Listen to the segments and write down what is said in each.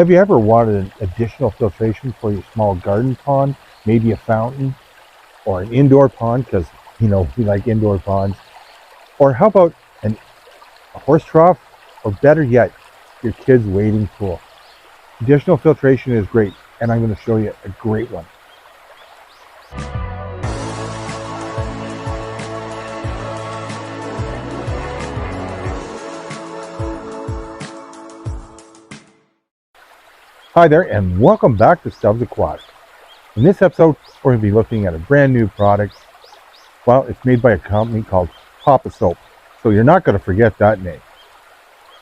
Have you ever wanted an additional filtration for your small garden pond, maybe a fountain or an indoor pond, because we like indoor ponds? Or how about a horse trough, or better yet, your kids' wading pool? Additional filtration is great, and I'm going to show you a great one. Hi there, and welcome back to Stubbs Aquatics. In this episode, we're going to be looking at a brand new product. Well, it's made by a company called POPOSOAP, so you're not going to forget that name.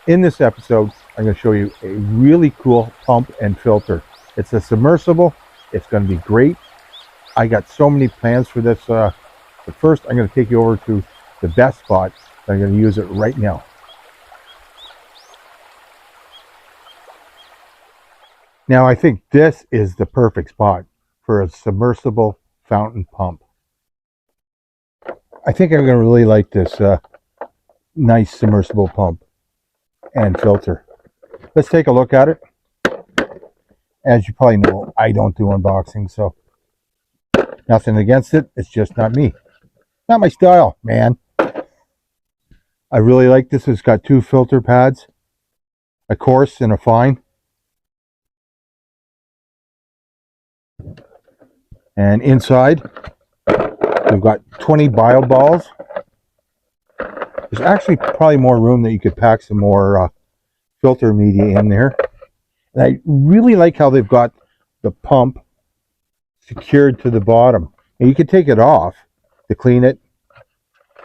In this episode, I'm going to show you a really cool pump and filter. It's a submersible. It's going to be great. I got so many plans for this, but first I'm going to take you over to the best spot. I'm going to use it right now. Now, I think this is the perfect spot for a submersible fountain pump. I think I'm going to really like this nice submersible pump and filter. Let's take a look at it. As you probably know, I don't do unboxing, so nothing against it. It's just not me. Not my style, man. I really like this. It's got two filter pads, a coarse and a fine. And inside, we've got 20 bio balls. There's actually probably more room that you could pack some more filter media in there. And I really like how they've got the pump secured to the bottom. And you can take it off to clean it.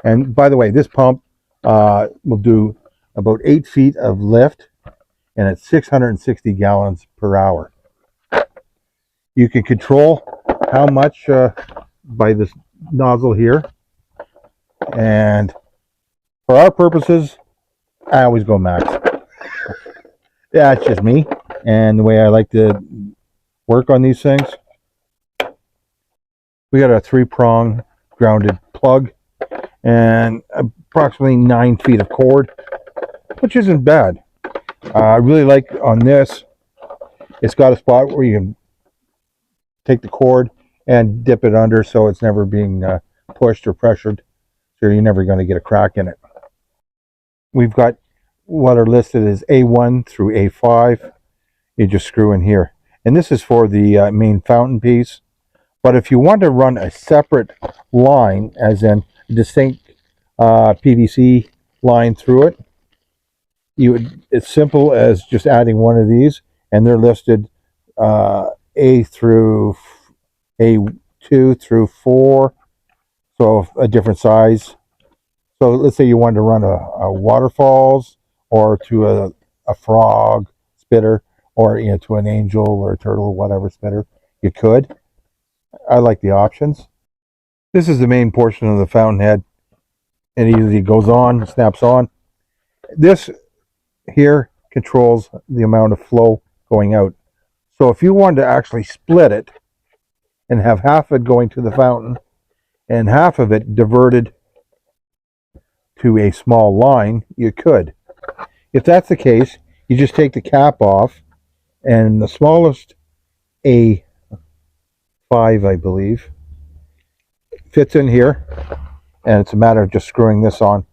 And by the way, this pump will do about 8 feet of lift, and it's 660 gallons per hour. You can control how much by this nozzle here, and for our purposes, I always go max. Yeah, it's just me and the way I like to work on these things. We got a 3-prong grounded plug and approximately 9 feet of cord, which isn't bad. I really like on this, it's got a spot where you can take the cord and dip it under, so it's never being pushed or pressured, so you're never going to get a crack in it. We've got what are listed as A1 through A5. You just screw in here, and this is for the main fountain piece. But if you want to run a separate line, as in a distinct PVC line through it, it's simple as just adding one of these, and they're listed A through A2 through 4, so a different size. So let's say you wanted to run a waterfalls, or to a frog spitter, or to an angel or a turtle or whatever spitter, you could. I like the options. This is the main portion of the fountain head. It easily goes on, snaps on. This here controls the amount of flow going out. So if you wanted to actually split it and have half of it going to the fountain and half of it diverted to a small line, you could. If that's the case, you just take the cap off, and the smallest A5, I believe, fits in here, and it's a matter of just screwing this on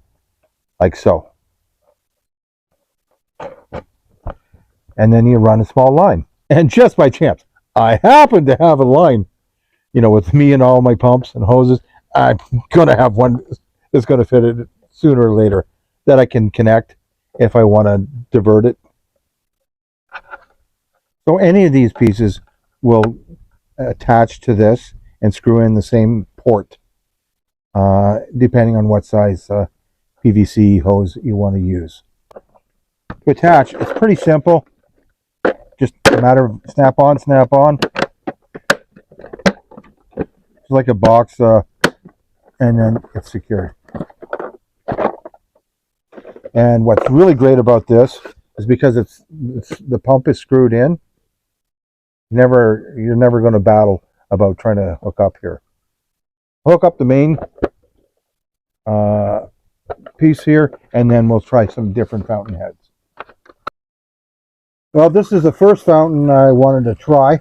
like so. And then you run a small line. And just by chance, I happen to have a line, with me and all my pumps and hoses. I'm going to have one that's going to fit it sooner or later that I can connect if I want to divert it. So any of these pieces will attach to this and screw in the same port, depending on what size PVC hose you want to use. To attach, it's pretty simple. Just a matter of snap on, snap on. It's like a box, and then it's secured. And what's really great about this is because it's the pump is screwed in. You're never going to battle about trying to hook up here. Hook up the main piece here, and then we'll try some different fountain heads. Well, this is the first fountain I wanted to try.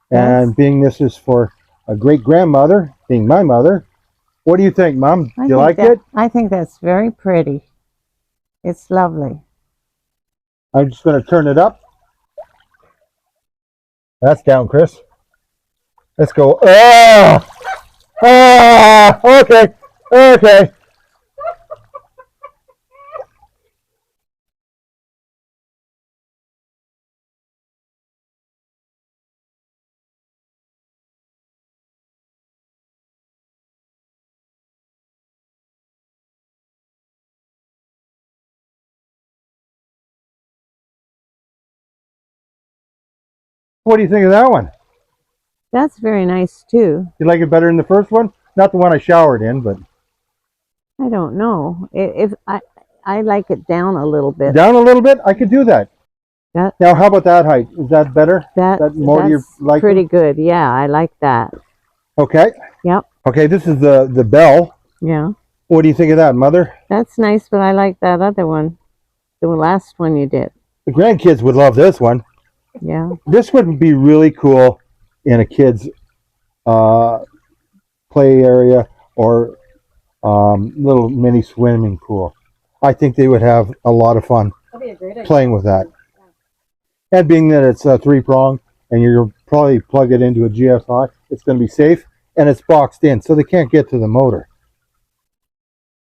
And being this is for a great-grandmother, being my mother, what do you think, Mom? Do you like it? I think that's very pretty. It's lovely. I'm just going to turn it up. That's down, Chris. Let's go. Oh! Ah! Okay. Okay. What do you think of that one? That's very nice too. You like it better than the first one? Not the one I showered in, but I don't know. If I like it down a little bit. down a little bit, I could do that. That Now, how about that height? Is that better? that's pretty good. Yeah, I like that. Okay. Yep. Okay, this is the bell. Yeah. What do you think of that, Mother? That's nice, but I like that other one. The last one you did. The grandkids would love this one. Yeah. This would be really cool in a kid's play area or little mini swimming pool. I think they would have a lot of fun playing with that. Yeah. And being that it's a 3-prong and you're probably plug it into a GFI, it's going to be safe and it's boxed in so they can't get to the motor.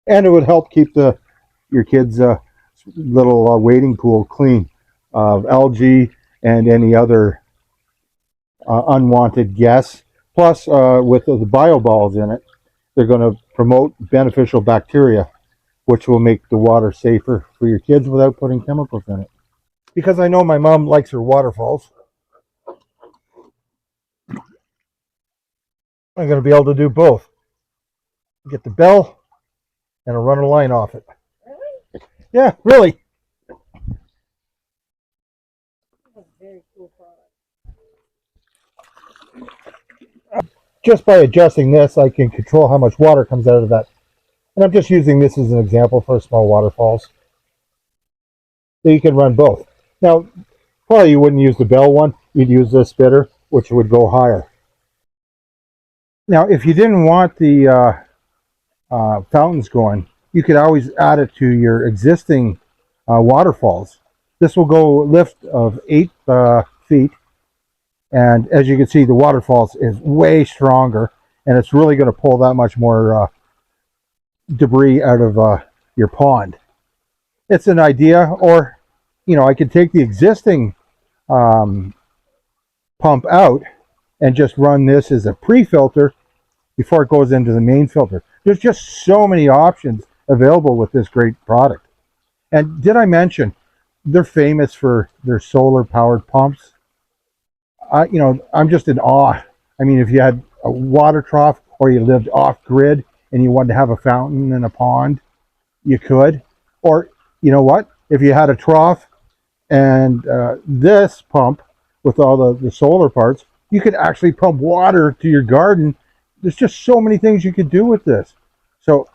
And it would help keep your kids' little wading pool clean of algae and any other unwanted guests. Plus, with the bio balls in it, they're going to promote beneficial bacteria, which will make the water safer for your kids without putting chemicals in it. Because I know my mom likes her waterfalls, I'm going to be able to do both. Get the bell and I'll run a line off it. Really? Yeah, really. Very cool product. Just by adjusting this, I can control how much water comes out of that. And I'm just using this as an example for small waterfalls. So you can run both. Now, probably you wouldn't use the bell one. You'd use this spitter, which would go higher. Now, if you didn't want the fountains going, you could always add it to your existing waterfalls. This will go lift of 8 feet, and as you can see, the waterfalls is way stronger, and it's really going to pull that much more debris out of your pond. It's an idea, or I could take the existing pump out and just run this as a pre-filter before it goes into the main filter. There's just so many options available with this great product. And did I mention they're famous for their solar powered pumps? I'm just in awe. I mean, if you had a water trough or you lived off grid and you wanted to have a fountain and a pond, you could. Or you know what? If you had a trough and this pump with all the solar parts, you could actually pump water to your garden. There's just so many things you could do with this. So,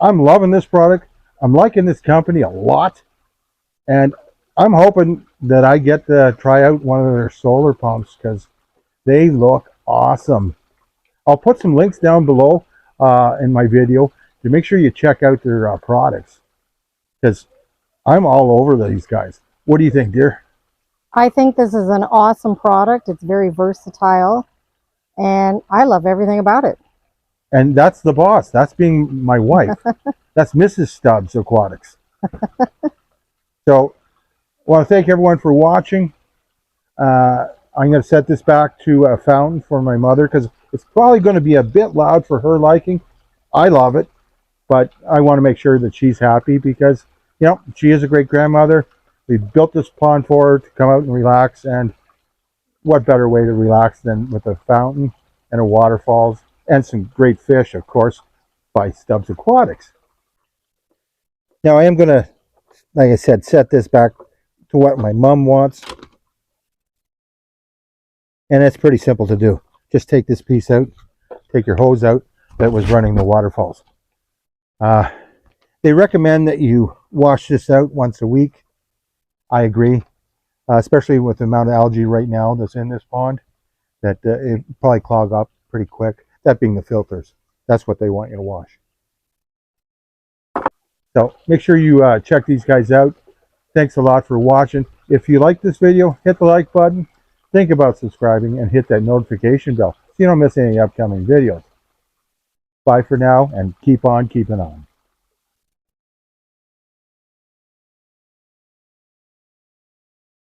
I'm loving this product. I'm liking this company a lot. And I'm hoping that I get to try out one of their solar pumps because they look awesome. I'll put some links down below in my video to make sure you check out their products because I'm all over these guys. What do you think, dear? I think this is an awesome product. It's very versatile, and I love everything about it. And that's the boss. That's being my wife. That's Mrs. Stubbs Aquatics. So, I want to thank everyone for watching. I'm going to set this back to a fountain for my mother because it's probably going to be a bit loud for her liking. I love it, but I want to make sure that she's happy because, she is a great grandmother. We built this pond for her to come out and relax, and what better way to relax than with a fountain and a waterfalls and some great fish, of course, by Stubbs Aquatics. Now I am going to, like I said, set this back to what my mom wants. And it's pretty simple to do. Just take this piece out, take your hose out that was running the waterfalls. They recommend that you wash this out once a week. I agree, especially with the amount of algae right now that's in this pond, that it probably clog up pretty quick. That being the filters. That's what they want you to wash. So make sure you check these guys out. Thanks a lot for watching. If you like this video, hit the like button. Think about subscribing and hit that notification bell so you don't miss any upcoming videos. Bye for now, and keep on keeping on.